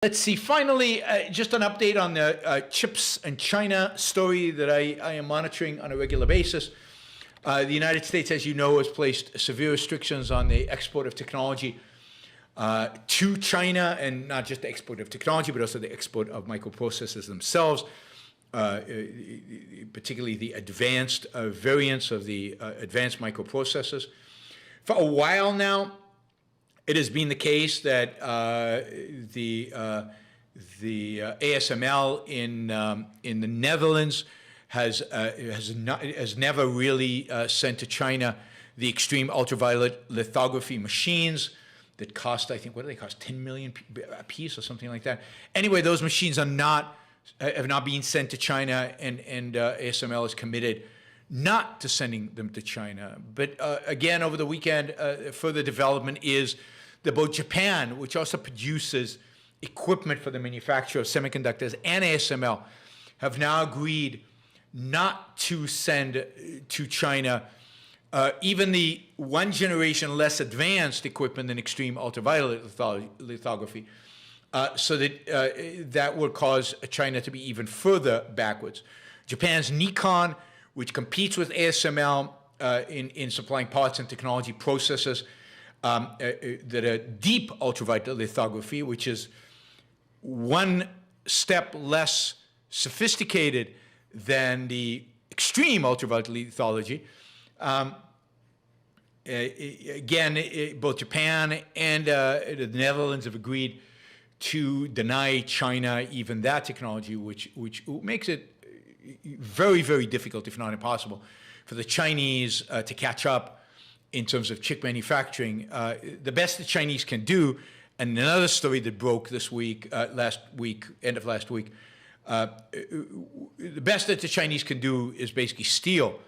Let's see. Finally, just an update on the chips and China story that I am monitoring on a regular basis. The United States, as you know, has placed severe restrictions on the export of technology to China, and not just the export of technology, but also the export of microprocessors themselves, particularly the advanced variants of the advanced microprocessors. For a while now, it has been the case that the ASML in the Netherlands has never really sent to China the extreme ultraviolet lithography machines that cost, I think, what do they cost, 10 million a piece or something like that. Anyway, those machines have not been sent to China, and ASML is committed not to sending them to China. But again, over the weekend, further development is that both Japan, which also produces equipment for the manufacture of semiconductors, and ASML have now agreed not to send to China even the one generation less advanced equipment than extreme ultraviolet lithography, so that that will cause China to be even further backwards. Japan's Nikon, which competes with ASML in supplying parts and technology processes that are deep ultraviolet lithography, which is one step less sophisticated than the extreme ultraviolet lithology. Again, both Japan and the Netherlands have agreed to deny China even that technology, which makes it very, very difficult, if not impossible, for the Chinese to catch up in terms of chip manufacturing. The best the Chinese can do, and another story that broke this week, end of last week, the best that the Chinese can do is basically steal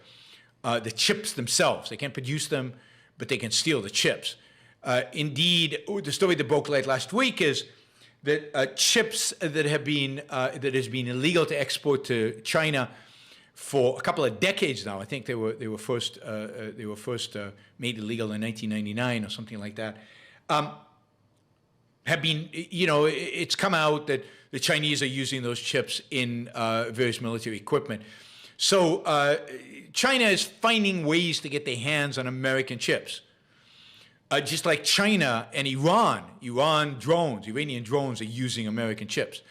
the chips themselves. They can't produce them, but they can steal the chips. Indeed, the story that broke late last week is that chips that has been illegal to export to China for a couple of decades now. I think they were first made illegal in 1999 or something like that. Have been, it's come out that the Chinese are using those chips in various military equipment. So China is finding ways to get their hands on American chips. Just like China and Iranian drones are using American chips.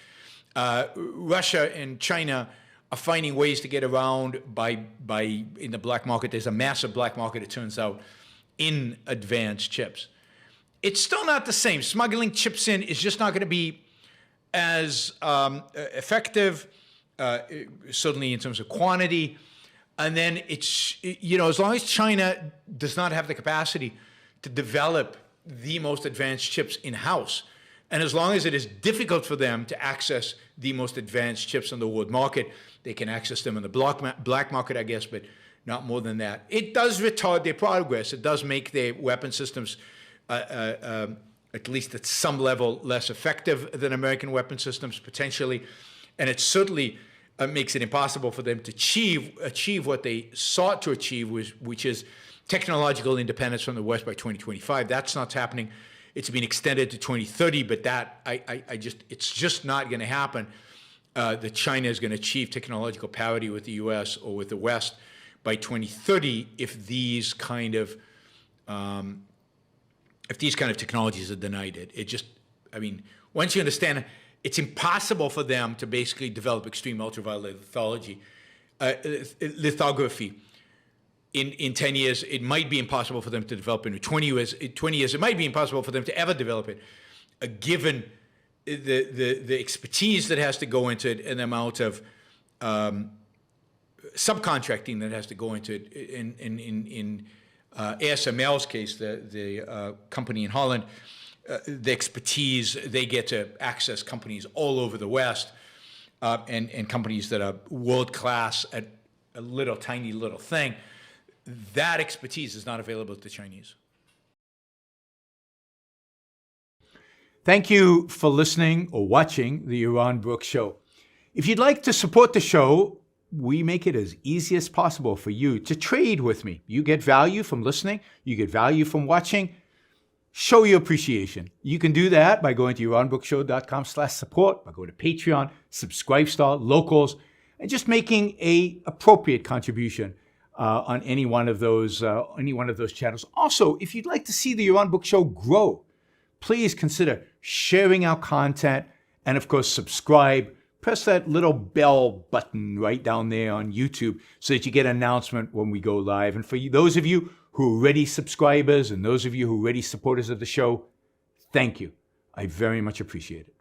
Russia and China are finding ways to get around in the black market. There's a massive black market, it turns out, in advanced chips. It's still not the same. Smuggling chips in is just not going to be as effective, certainly in terms of quantity. And then it's, as long as China does not have the capacity to develop the most advanced chips in-house, and as long as it is difficult for them to access the most advanced chips on the world market, they can access them in the black market, I guess, but not more than that. It does retard their progress. It does make their weapon systems, at least at some level, less effective than American weapon systems, potentially. And it certainly makes it impossible for them to achieve what they sought to achieve, which is technological independence from the West by 2025. That's not happening. It's been extended to 2030, but it's just not going to happen. That China is going to achieve technological parity with the U.S. or with the West by 2030 if these kind of technologies are denied it. Once you understand, it's impossible for them to basically develop extreme ultraviolet lithography. In 10 years, it might be impossible for them to develop it. In 20 years, it might be impossible for them to ever develop it, given the expertise that has to go into it and the amount of subcontracting that has to go into it. In ASML's case, the company in Holland, the expertise, they get to access companies all over the West, and companies that are world-class at a tiny little thing. That expertise is not available to the Chinese. Thank you for listening or watching the Yaron Brook Show. If you'd like to support the show, we make it as easy as possible for you to trade with me. You get value from listening. You get value from watching. show your appreciation. You can do that by going to yaronbrookshow.com/support, by going to Patreon, Subscribestar, Locals, and just making a appropriate contribution on any one of those channels. Also, if you'd like to see the Yaron Brook Show grow, please consider sharing our content and, of course, subscribe. Press that little bell button right down there on YouTube so that you get an announcement when we go live. And for those of you who are already subscribers and those of you who are already supporters of the show, thank you. I very much appreciate it.